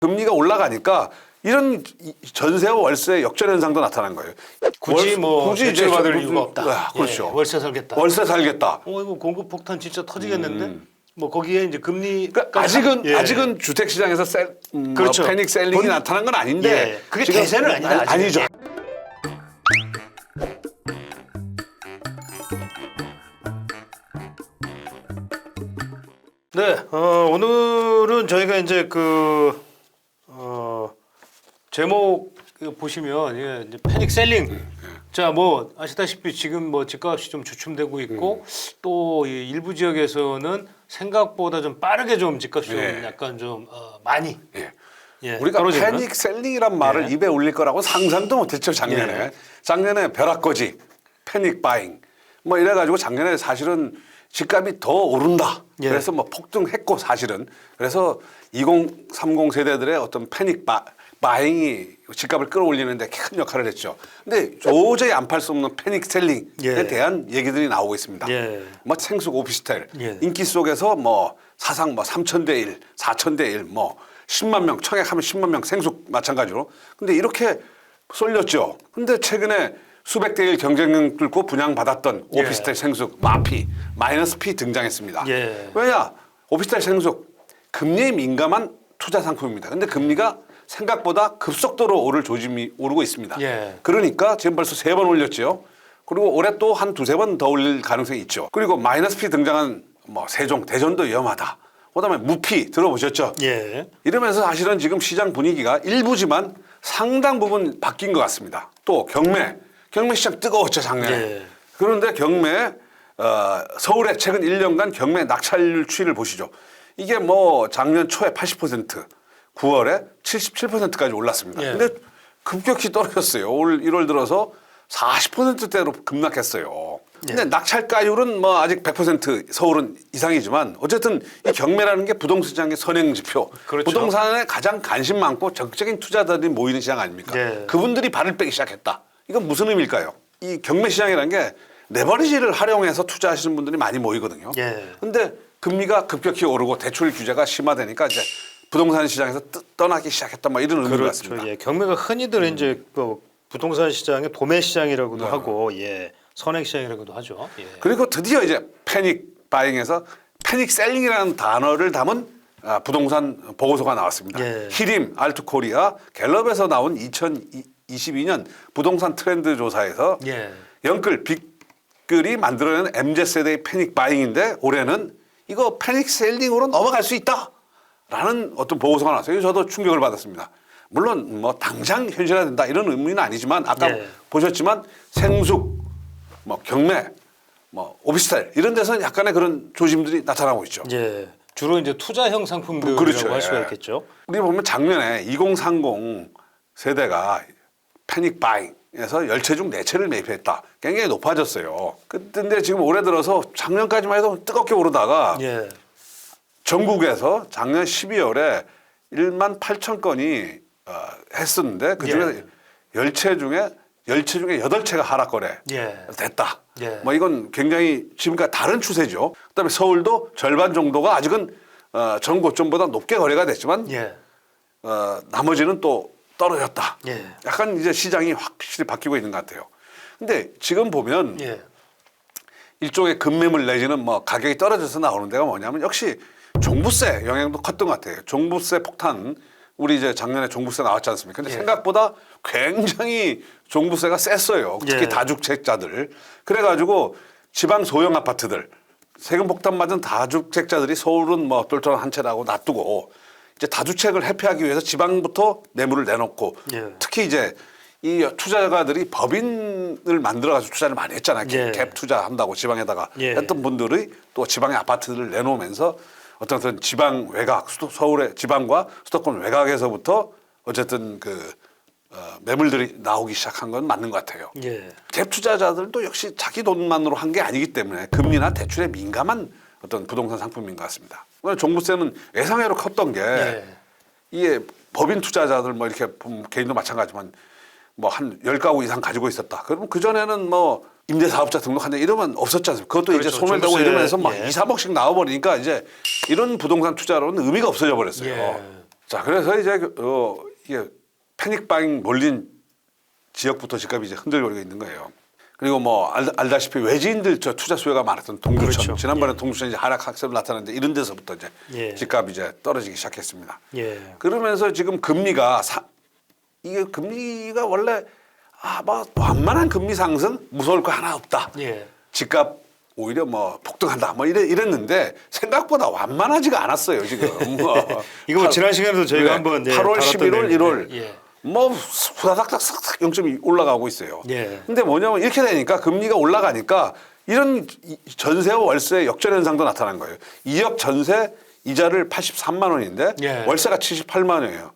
금리가 올라가니까 이런 전세와 월세 역전 현상도 나타난 거예요. 굳이 굳이 대출 받을 이유가 없다. 그렇죠. 예, 월세 살겠다. 월세 살겠다. 이거 공급 폭탄 진짜 터지겠는데? 뭐 거기에 이제 금리 그러니까 아직은 주택 시장에서 그렇죠. 패닉 셀링이 나타난 건 아닌데 예, 그게 대세는 아니다. 아니죠. 네, 오늘은 저희가 이제 제목 보시면 이제 패닉 셀링. 자, 뭐 아시다시피 지금 뭐 집값이 좀 주춤되고 있고 또 이 일부 지역에서는 생각보다 좀 빠르게 좀 집값이 좀 약간 좀 많이 우리가 떨어지는? 패닉 셀링이란 말을 입에 올릴 거라고 상상도 못했죠 작년에. 작년에 벼락거지, 패닉 바잉 뭐 이래가지고 작년에 사실은 집값이 더 오른다. 그래서 뭐 폭등했고 사실은 그래서 2030 세대들의 어떤 패닉 바잉이 집값을 끌어올리는데 큰 역할을 했죠. 근데 도저히 안 팔 수 없는 패닉 셀링에 대한 얘기들이 나오고 있습니다. 뭐 생숙 오피스텔 인기 속에서 뭐 사상 뭐 3,000대 1, 4,000대 1, 뭐 10만 명 청약하면 10만 명 생숙 마찬가지로. 근데 이렇게 쏠렸죠. 근데 최근에 수백 대 1 경쟁력 뚫고 분양받았던 오피스텔 생숙 마피 마이너스 P 등장했습니다. 왜냐? 오피스텔 생숙 금리에 민감한 투자 상품입니다. 근데 금리가 생각보다 급속도로 오를 조짐이 오르고 있습니다. 그러니까 지금 벌써 3번 올렸죠. 그리고 올해 또 한 두세 번 더 올릴 가능성이 있죠. 그리고 마이너스 P 등장한 뭐 세종, 대전도 위험하다. 그다음에 무피 들어보셨죠? 이러면서 사실은 지금 시장 분위기가 일부지만 상당 부분 바뀐 것 같습니다. 또 경매 시장 뜨거웠죠 작년에. 그런데 경매 서울의 최근 1년간 경매 낙찰률 추이를 보시죠. 이게 뭐 작년 초에 80%, 9월에 77%까지 올랐습니다. 근데 급격히 떨어졌어요. 올 1월 들어서 40%대로 급락했어요. 근데 낙찰가율은 뭐 아직 100% 서울은 이상이지만 어쨌든 이 경매라는 게 부동산 시장의 선행지표. 부동산에 가장 관심 많고 적극적인 투자자들이 모이는 시장 아닙니까? 그분들이 발을 빼기 시작했다. 이건 무슨 의미일까요? 이 경매 시장이라는 게 레버리지를 활용해서 투자하시는 분들이 많이 모이거든요. 근데 금리가 급격히 오르고 대출 규제가 심화되니까 이제 부동산 시장에서 떠나기 시작했다. 뭐 이런 의미가 같습니다. 경매가 흔히들 이제 부동산 시장의 도매 시장이라고도 하고 선행 시장이라고도 하죠. 그리고 드디어 이제 패닉 바잉에서 패닉 셀링이라는 단어를 담은 부동산 보고서가 나왔습니다. 히림 알트코리아 갤럽에서 나온 2022년 부동산 트렌드 조사에서 영끌 빅글이 만들어낸 MZ세대의 패닉 바잉인데 올해는 이거 패닉 셀링으로 넘어갈 수 있다라는 어떤 보고서가 나왔어요. 저도 충격을 받았습니다. 물론 뭐 당장 현실화된다 이런 의미는 아니지만 아까 보셨지만 생숙, 뭐 경매, 뭐 오피스텔 이런 데서는 약간의 그런 조짐들이 나타나고 있죠. 주로 이제 투자형 상품들이라고 할 수가 있겠죠. 우리 보면 작년에 2030 세대가 패닉 바잉에서 10채 중 4채를 매입했다. 굉장히 높아졌어요. 근데 지금 올해 들어서 작년까지만 해도 뜨겁게 오르다가 전국에서 작년 12월에 1만 8천 건이 했었는데 그중에 10채 중에 8채가 하락 거래 됐다. 뭐 이건 굉장히 지금과 다른 추세죠. 그다음에 서울도 절반 정도가 아직은 전 고점보다 높게 거래가 됐지만 나머지는 또 떨어졌다. 약간 이제 시장이 확실히 바뀌고 있는 것 같아요. 근데 지금 보면 일종의 급매물 내지는 뭐 가격이 떨어져서 나오는 데가 뭐냐면 역시 종부세 영향도 컸던 것 같아요. 종부세 폭탄 우리 이제 작년에 종부세 나왔지 않습니까? 근데 생각보다 굉장히 종부세가 셌어요. 특히 다주택자들. 그래가지고 지방 소형 아파트들 세금 폭탄 맞은 다주택자들이 서울은 뭐 똘똘한 한 채라고 놔두고 이제 다주택을 회피하기 위해서 지방부터 매물을 내놓고 특히 이제 이 투자가들이 법인을 만들어가지고 투자를 많이 했잖아요. 갭 투자한다고 지방에다가 했던 분들이 또 지방의 아파트를 내놓으면서 어떤 지방 외곽, 서울의 지방과 수도권 외곽에서부터 어쨌든 매물들이 나오기 시작한 건 맞는 것 같아요. 갭 투자자들도 역시 자기 돈만으로 한 게 아니기 때문에 금리나 대출에 민감한 어떤 부동산 상품인 것 같습니다. 종부세는 예상외로 컸던 게 이게 법인 투자자들 뭐 이렇게 보면 개인도 마찬가지지만 뭐 한 10가구 이상 가지고 있었다. 그러면 그전에는 뭐 임대사업자 등록한다 이러면 없었지 않습니까? 그것도 이제 소멸되고 이러면서 막 2, 3억씩 나와버리니까 이제 이런 부동산 투자로는 의미가 없어져 버렸어요. 자, 그래서 이제 이게 패닉 바잉 몰린 지역부터 집값이 이제 흔들거리고 있는 거예요. 그리고 뭐 알다시피 외지인들 저 투자 수요가 많았던 동두천, 그렇죠. 지난번에 동두천 이제 하락 학습 나타났는데 이런 데서부터 이제 예. 집값이 이제 떨어지기 시작했습니다. 예. 그러면서 지금 금리가 이게 금리가 원래 뭐 완만한 금리 상승 무서울 거 하나 없다. 예. 집값 오히려 뭐 폭등한다 뭐 이랬는데 생각보다 완만하지가 않았어요 지금. 이거 뭐 지난 시간에도 저희가 한번 8월, 11월, 1월 예. 뭐 후다닥닥 0.2 올라가고 있어요. 예. 근데 뭐냐면 이렇게 되니까 금리가 올라가니까 이런 전세와 월세 역전 현상도 나타난 거예요. 2억 전세 이자를 83만 원인데 예. 월세가 78만 원이에요.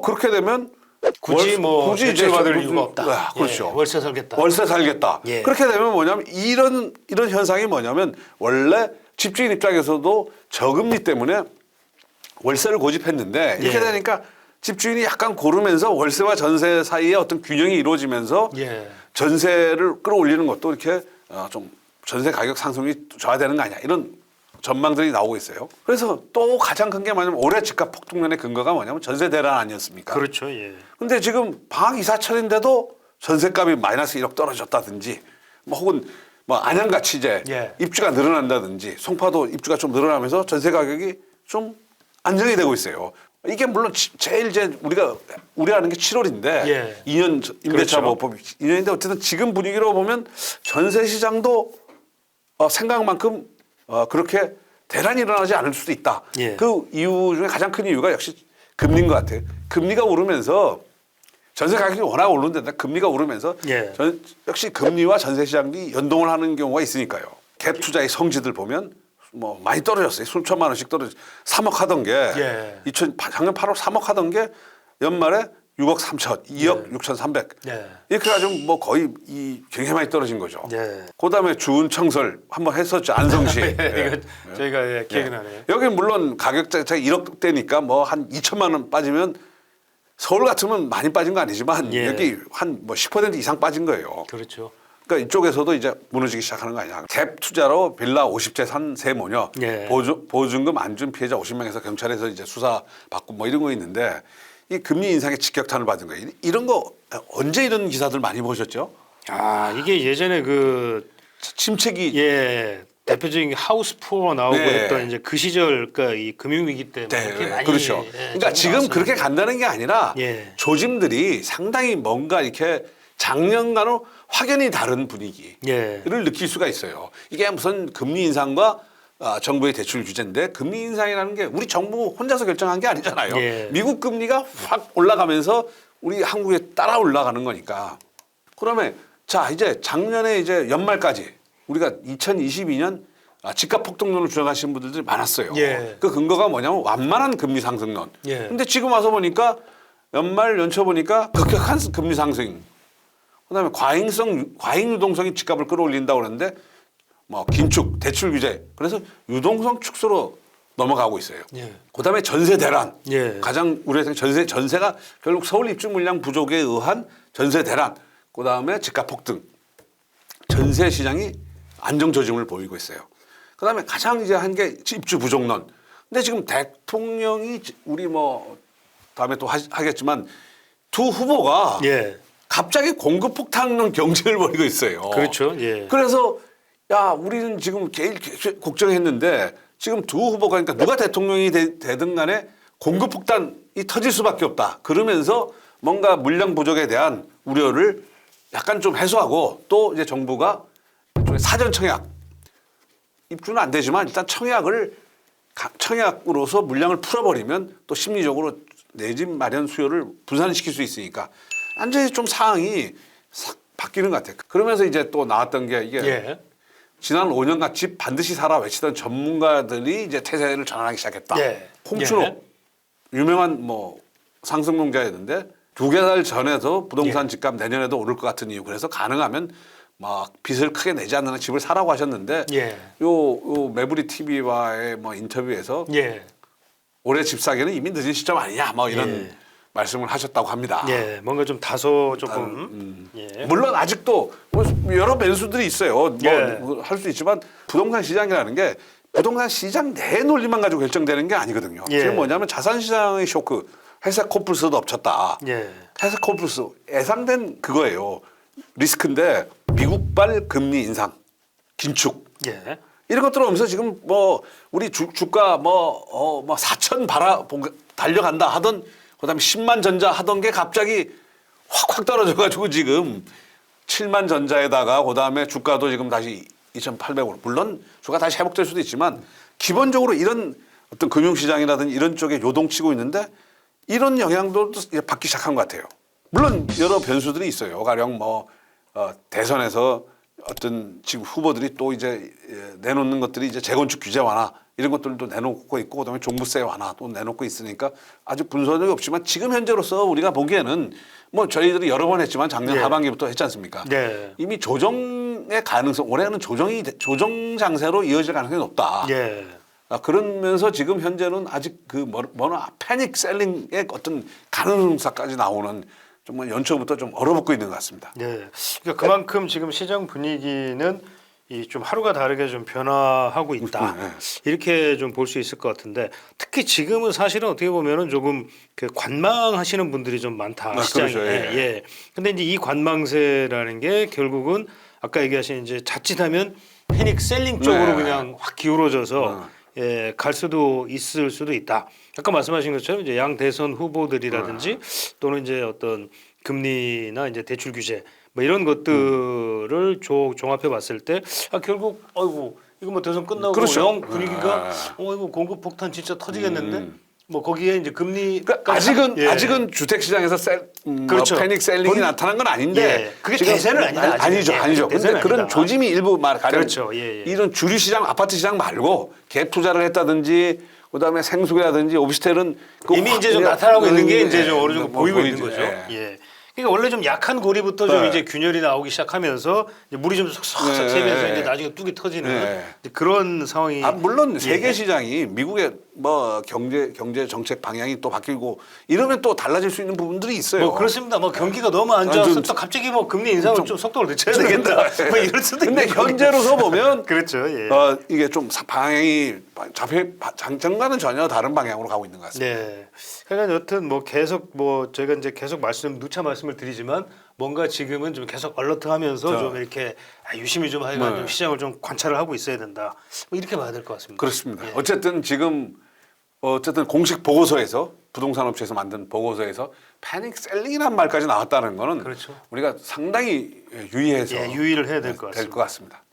그렇게 되면 굳이 굳이 이제 대출받을 이유가 없다. 그렇죠. 예. 월세 살겠다. 월세 살겠다. 예. 그렇게 되면 뭐냐면 이런 현상이 뭐냐면 원래 집주인 입장에서도 저금리 때문에 월세를 고집했는데 이렇게 예. 되니까 집주인이 약간 고르면서 월세와 전세 사이에 어떤 균형이 이루어지면서 예. 전세를 끌어올리는 것도 이렇게 좀 전세 가격 상승이 좌되는 거 아니야 이런 전망들이 나오고 있어요. 그래서 또 가장 큰 게 뭐냐면 올해 집값 폭등론의 근거가 뭐냐면 전세 대란 아니었습니까? 그렇죠. 예. 근데 지금 방학 이사철인데도 전세값이 마이너스 1억 떨어졌다든지 뭐 혹은 뭐 안양같이 이제 예. 입주가 늘어난다든지 송파도 입주가 좀 늘어나면서 전세 가격이 좀 안정이 되고 있어요. 이게 물론 제일 이제 우리가 우려하는 게 7월인데 예. 2년 임대차 그렇죠. 보호법이 2년인데 어쨌든 지금 분위기로 보면 전세 시장도 생각만큼 그렇게 대란이 일어나지 않을 수도 있다. 예. 그 이유 중에 가장 큰 이유가 역시 금리인 것 같아요. 금리가 오르면서 전세 가격이 워낙 오르는데 금리가 오르면서 예. 역시 금리와 전세 시장이 연동을 하는 경우가 있으니까요. 갭 투자의 성지들 보면 뭐 많이 떨어졌어요. 수천만 원씩 떨어져 3억 하던 게 예. 작년 8월 3억 하던 게 연말에 6억 3천, 2억 6천 3백 예. 이렇게 가지고 뭐 거의 굉장히 많이 떨어진 거죠. 예. 그다음에 주은청설 한번 했었죠. 안성시. 이거 저희가 기억이 나네요. 여기 물론 가격 자체가 1억대니까 뭐 한 2천만 원 빠지면 서울 같으면 많이 빠진 거 아니지만 예. 여기 한 뭐 10% 이상 빠진 거예요. 그렇죠. 그러니까 이쪽에서도 이제 무너지기 시작하는 거 아니야. 갭 투자로 빌라 50채 산 세 모녀, 예. 보증금 안 준 피해자 50명에서 경찰에서 이제 수사 받고 뭐 이런 거 있는데 이 금리 인상에 직격탄을 받은 거예요. 이런 거 언제 이런 기사들 많이 보셨죠? 이게 예전에 그 침체기 예. 대표적인 하우스 푸어 나오고 네. 했던 이제 그 시절 그러니까 이 금융위기 때 이렇게 많이 그렇죠. 그러니까 지금 나왔었는데. 그렇게 간다는 게 아니라 예. 조짐들이 상당히 뭔가 이렇게 작년과는 확연히 다른 분위기를 예. 느낄 수가 있어요. 이게 무슨 금리 인상과 정부의 대출 규제인데 금리 인상이라는 게 우리 정부 혼자서 결정한 게 아니잖아요. 예. 미국 금리가 확 올라가면서 우리 한국에 따라 올라가는 거니까. 그러면 자 이제 작년에 이제 연말까지 우리가 2022년 집값 폭등론을 주장하시는 분들이 많았어요. 예. 그 근거가 뭐냐면 완만한 금리 상승론. 예. 근데 지금 와서 보니까 연말 연초 보니까 급격한 금리 상승. 그다음에 과잉 유동성이 집값을 끌어올린다고 그러는데 뭐 긴축, 대출 규제. 그래서 유동성 축소로 넘어가고 있어요. 예. 그다음에 전세 대란. 예. 가장 우리가 전세가 결국 서울 입주 물량 부족에 의한 전세 대란. 그다음에 집값 폭등. 전세 시장이 안정 조짐을 보이고 있어요. 그다음에 가장 이제 한 게 입주 부족론. 근데 지금 대통령이 우리 뭐 다음에 또 하겠지만 두 후보가 예. 갑자기 공급 폭탄론 경쟁을 벌이고 있어요. 그렇죠. 예. 그래서 야 우리는 지금 제일 걱정했는데 지금 두 후보가 그러니까 누가 대통령이 되든 간에 공급 폭탄이 터질 수밖에 없다. 그러면서 뭔가 물량 부족에 대한 우려를 약간 좀 해소하고 또 이제 정부가 사전 청약 입주는 안 되지만 일단 청약으로서 물량을 풀어버리면 또 심리적으로 내 집 마련 수요를 분산시킬 수 있으니까 완전히 좀 상황이 바뀌는 것 같아요. 그러면서 이제 또 나왔던 게 이게 예. 지난 5년간 집 반드시 사라 외치던 전문가들이 이제 태세를 전환하기 시작했다. 예. 홍춘호 예. 유명한 뭐 상승론자였는데 2달 전에도 부동산 집값 내년에도 오를 것 같은 이유 그래서 가능하면 막 빚을 크게 내지 않는 집을 사라고 하셨는데 예. 요 매부리 TV와의 뭐 인터뷰에서 예. 올해 집 사기는 이미 늦은 시점 아니냐 뭐 이런 예. 말씀을 하셨다고 합니다. 예. 뭔가 좀 다소 조금 예. 물론 아직도 뭐 여러 변수들이 있어요. 예. 뭐 할 수 있지만 부동산 시장이라는 게 부동산 시장 내 논리만 가지고 결정되는 게 아니거든요. 예. 지금 뭐냐면 자산시장의 쇼크, 회사 코뿔소도 엎쳤다. 예. 회사 코뿔소 예상된 그거예요. 리스크인데 미국발 금리 인상, 긴축 예. 이런 것들 오면서 지금 뭐 우리 주가 뭐 4천 달려간다 하던 그다음에 10만 전자 하던 게 갑자기 확 떨어져가지고 지금 7만 전자에다가 그다음에 주가도 지금 다시 2,800으로 물론 주가 다시 회복될 수도 있지만 기본적으로 이런 어떤 금융시장이라든지 이런 쪽에 요동치고 있는데 이런 영향도 이제 받기 시작한 것 같아요. 물론 여러 변수들이 있어요. 가령 뭐 대선에서 어떤 지금 후보들이 또 이제 내놓는 것들이 이제 재건축 규제 완화 이런 것들도 내놓고 있고 그다음에 종부세 완화 또 내놓고 있으니까 아직 분석이 없지만 지금 현재로서 우리가 보기에는 뭐 저희들이 여러 번 했지만 작년 네. 하반기부터 했지 않습니까? 네. 이미 조정의 가능성 올해는 조정 장세로 이어질 가능성이 높다. 예. 그러면서 지금 현재는 아직 그 패닉 셀링의 어떤 가능성까지 나오는 정말 연초부터 좀 얼어붙고 있는 것 같습니다. 네. 그러니까 그만큼 지금 시장 분위기는 이 좀 하루가 다르게 좀 변화하고 있다. 네. 이렇게 좀 볼 수 있을 것 같은데 특히 지금은 사실은 어떻게 보면은 조금 그 관망하시는 분들이 좀 많다. 시장에. 그렇죠. 예. 예. 근데 이제 이 관망세라는 게 결국은 아까 얘기하신 이제 자칫하면 패닉 셀링 쪽으로 네. 그냥 확 기울어져서 예, 갈 수도 있을 수도 있다. 아까 말씀하신 것처럼 이제 양 대선 후보들이라든지 또는 이제 어떤 금리나 이제 대출 규제 뭐 이런 것들을 종합해 봤을 때 결국 아이고 이거 뭐 대선 끝나고 그렇죠. 영 분위기가 이거 공급 폭탄 진짜 터지겠는데 뭐 거기에 이제 금리 그러니까 아직은 주택 시장에서 그렇죠. 패닉 셀링이 나타난 건 아닌데 예. 그게 지금 대세는 아니다. 아직은. 아니죠. 예. 대세는 근데 그런 아니다. 조짐이 일부 가령 그렇죠. 예. 이런 주류 시장 아파트 시장 말고 갭 투자를 했다든지 그다음에 생수라든지 오피스텔은 이미 이제 좀 나타나고 있는 게 이제 좀 어느 정도 뭐 보이고 있는 보이죠. 거죠. 예. 예. 그러니까 원래 좀 약한 고리부터 좀 네. 이제 균열이 나오기 시작하면서 이제 물이 좀 쏙쏙 새면서 이제 나중에 뚝이 터지는 이제 그런 상황이. 물론 세계 시장이 미국의 뭐 경제 정책 방향이 또 바뀌고 이러면 또 달라질 수 있는 부분들이 있어요. 뭐 그렇습니다. 뭐 경기가 너무 안 좋아서 또 갑자기 뭐 금리 인상을 좀 속도를 늦춰야 되겠다. 뭐 이럴 수도 근데 있는 거고. 현재로서 보면 그렇죠. 예. 이게 좀 방향이 장점과는 전혀 다른 방향으로 가고 있는 것 같습니다. 네. 그러니까 여튼 뭐 계속 뭐 저희가 이제 계속 누차 말씀을 드리지만 뭔가 지금은 좀 계속 얼러트하면서 좀 이렇게 유심히 좀 하여간 좀 시장을 좀 관찰을 하고 있어야 된다. 뭐 이렇게 봐야 될 것 같습니다. 그렇습니다. 예. 어쨌든 지금 공식 보고서에서 부동산 업체에서 만든 보고서에서 패닉 셀링이라는 말까지 나왔다는 거는 그렇죠. 우리가 상당히 유의해서 예, 유의를 해야 될 것 같습니다. 같습니다.